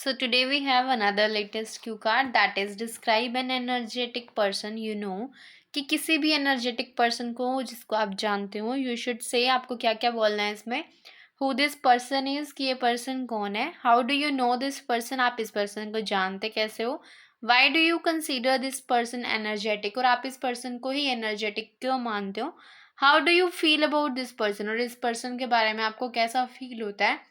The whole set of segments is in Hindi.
So today we have another latest cue card that is describe an energetic person you know कि किसी भी energetic person को जिसको आप जानते हो you should say आपको क्या क्या बोलना है इसमें who this person is कि ये person कौन है how do you know this person आप इस person को जानते कैसे हो why do you consider this person energetic और आप इस person को ही energetic क्यों मानते हो how do you feel about this person और इस person के बारे में आपको कैसा feel होता है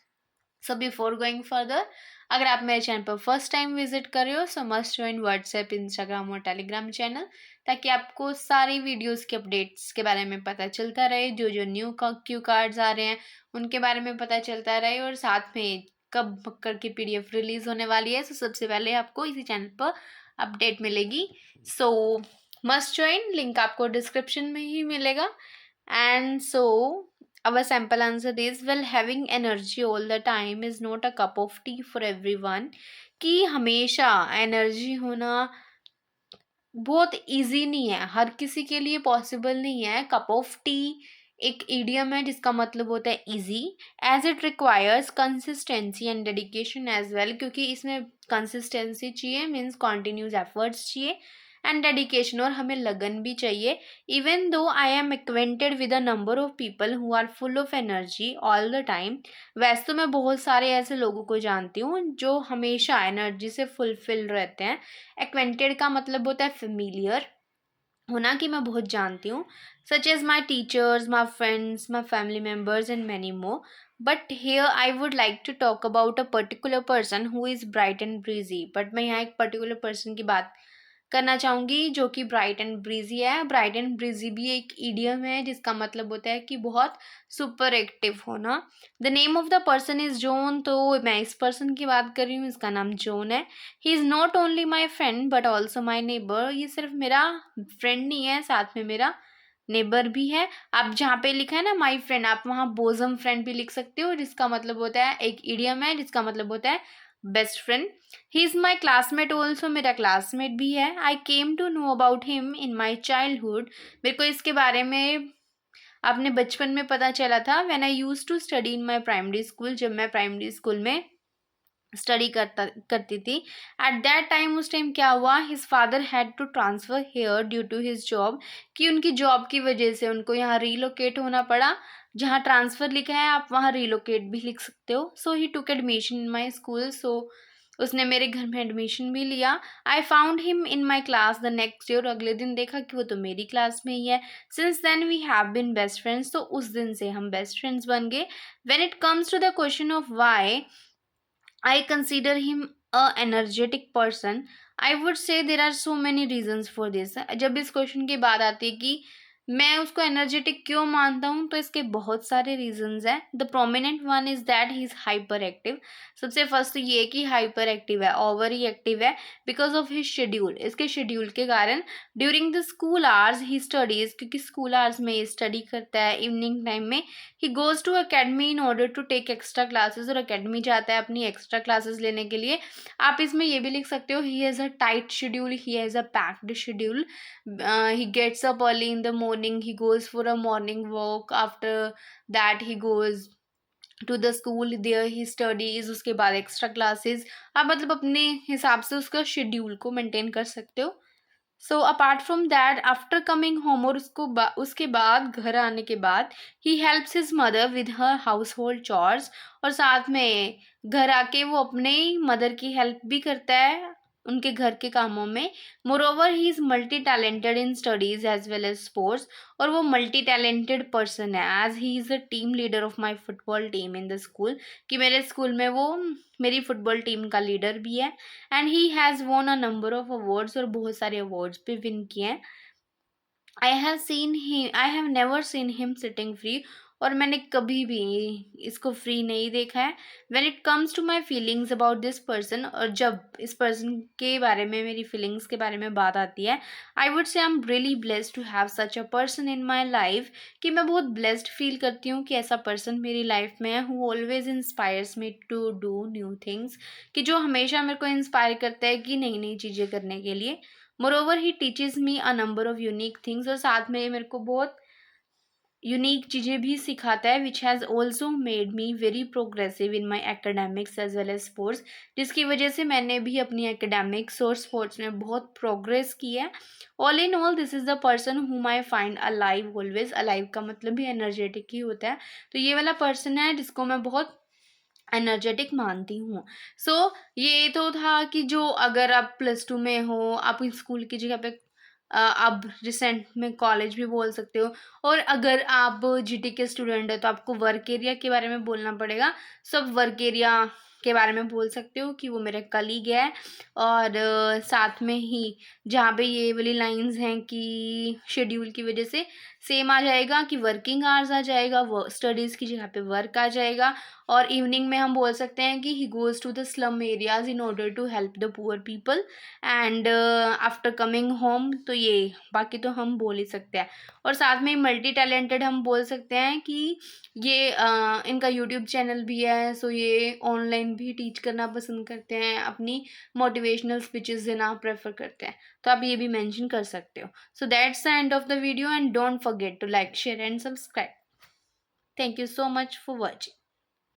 सो बिफोर गोइंग फर्दर अगर आप मेरे चैनल पर फर्स्ट टाइम विजिट कर रहे हो सो मस्ट ज्वाइन व्हाट्सएप इंस्टाग्राम और टेलीग्राम चैनल ताकि आपको सारी वीडियोस के अपडेट्स के बारे में पता चलता रहे जो जो न्यू क्यू कार्ड्स आ रहे हैं उनके बारे में पता चलता रहे और साथ में कब पक्कर की पीडीएफ रिलीज होने वाली है सो सबसे पहले आपको इसी चैनल पर अपडेट मिलेगी सो मस्ट ज्वाइन लिंक आपको डिस्क्रिप्शन में ही मिलेगा and so our sample answer is well having energy all the time is not a cup of tea for everyone कि हमेशा एनर्जी होना बहुत इजी नहीं है हर किसी के लिए पॉसिबल नहीं है कप ऑफ टी एक इडियम है जिसका मतलब होता है easy as it requires consistency and dedication as well क्योंकि इसमें कंसिस्टेंसी चाहिए मीन्स कॉन्टिन्यूस एफर्ट्स चाहिए एंड डेडिकेशन और हमें लगन भी चाहिए even though I am acquainted with a number of people who are full of energy all the time वैसे तो मैं बहुत सारे ऐसे लोगों को जानती हूँ जो हमेशा एनर्जी से फुलफिल रहते हैं एक्वेंटेड का मतलब होता है फेमिलियर होना कि मैं बहुत जानती हूँ such as my teachers my friends my family members and many more but here I would like to talk about a particular person who is bright and breezy but मैं यहाँ एक पर्टिकुलर पर्सन की बात करना चाहूँगी जो कि ब्राइट एंड ब्रीजी है ब्राइट एंड ब्रीजी भी एक ईडियम है जिसका मतलब होता है कि बहुत सुपर एक्टिव होना the name of the person is John तो मैं इस पर्सन की बात कर रही हूँ इसका नाम जॉन है he is not only my friend but also my neighbour ये सिर्फ मेरा फ्रेंड नहीं है साथ में मेरा नेबर भी है आप जहाँ पे लिखा है ना माई फ्रेंड आप वहाँ बोजम फ्रेंड भी लिख सकते हो जिसका मतलब होता है एक इडियम है जिसका मतलब होता है best friend he is my classmate also मेरा क्लासमेट भी है I came to know about him in my childhood मेरे को इसके बारे में अपने बचपन में पता चला था when I use to study in my primary school जब मैं प्राइमरी स्कूल में स्टडी करती थी एट दैट टाइम उस टाइम क्या हुआ his father had to transfer here due to his job कि उनकी जॉब की वजह से उनको यहाँ रीलोकेट होना पड़ा जहाँ ट्रांसफ़र लिखा है आप वहाँ रीलोकेट भी लिख सकते हो सो ही took admission in my school so उसने मेरे घर में एडमिशन भी लिया I found him in my class the next day और अगले दिन देखा कि वो तो मेरी क्लास में ही है since then we have been best friends तो उस दिन से हम बेस्ट फ्रेंड्स बन गए when it comes to the question of why I consider him a energetic person. I would say there are so many reasons for this. जब इस क्वेश्चन की बात आती है कि मैं उसको एनर्जेटिक क्यों मानता हूँ तो इसके बहुत सारे रीजंस हैं the prominent one is that he is hyper active सबसे फर्स्ट ये कि हाइपर एक्टिव है ओवर ही एक्टिव है बिकॉज ऑफ हिज शेड्यूल इसके शेड्यूल के कारण during the school hours he studies क्योंकि स्कूल आवर्स में ये स्टडी करता है इवनिंग टाइम में he goes to academy in order to take extra classes और अकेडमी जाता है अपनी एक्स्ट्रा क्लासेस लेने के लिए आप इसमें ये भी लिख सकते हो he has a tight schedule he has a packed schedule he gets up early in the morning he goes for a morning walk after that he goes to the school there he studies उसके बाद एक्स्ट्रा क्लासेस आप मतलब अपने हिसाब से उसका शेड्यूल को मेंटेन कर सकते हो so apart from that after coming home और उसके बाद घर आने के बाद he helps his mother with her household chores और साथ में घर आके वो अपने मदर की हेल्प भी करता है उनके घर के कामों में more over he is multi talented in studies as well as sports और वो मल्टी टैलेंटेड पर्सन है as he is the team leader of my football team in the school कि मेरे स्कूल में वो मेरी फुटबॉल टीम का लीडर भी है and he has won a number of awards और बहुत सारे अवार्ड्स भी विन किए हैं I have never seen him sitting free और मैंने कभी भी इसको फ्री नहीं देखा है when it comes to my feelings about this person और जब इस पर्सन के बारे में मेरी फीलिंग्स के बारे में बात आती है I would say I am really blessed to have such a person in my life कि मैं बहुत ब्लेस्ड फील करती हूँ कि ऐसा पर्सन मेरी लाइफ में है who always inspires me to do new things कि जो हमेशा मेरे को इंस्पायर करता है कि नई नई चीज़ें करने के लिए मोर over he teaches me a number of unique things और साथ में ये मेरे को बहुत यूनिक चीज़ें भी सिखाता है, which has also made me very progressive in my academics as well as sports, जिसकी वजह से मैंने भी अपनी एकेडमिक्स और स्पोर्ट्स में बहुत प्रोग्रेस की है। All in all this is the person whom I find alive always. Alive का मतलब भी एनर्जेटिक ही होता है, तो ये वाला पर्सन है जिसको मैं बहुत एनर्जेटिक मानती हूँ। सो ये तो था कि जो अगर आप +2 में हो, आप स्कूल की जगह पे आप रिसेंट में कॉलेज भी बोल सकते हो, और अगर आप जीटी के स्टूडेंट हो तो आपको वर्क एरिया के बारे में बोलना पड़ेगा। सब वर्क एरिया के बारे में बोल सकते हो कि वो मेरे कलीग है, और साथ में ही जहाँ पे ये वाली लाइंस हैं कि शेड्यूल की वजह से सेम आ जाएगा कि वर्किंग आवर्स आ जाएगा, वो स्टडीज़ की जगह पे वर्क आ जाएगा। और इवनिंग में हम बोल सकते हैं कि he goes to the slum areas in order to help the poor people and after coming home. तो ये बाकी तो हम बोल ही सकते हैं। और साथ में मल्टी टैलेंटेड हम बोल सकते हैं कि ये इनका यूट्यूब चैनल भी है, सो ये ऑनलाइन भी टीच करना पसंद करते हैं, अपनी मोटिवेशनल स्पीचेस देना प्रेफर करते हैं, तो आप ये भी मेंशन कर सकते हो। So that's the end of the video and don't forget to like share and subscribe. Thank you so much for watching.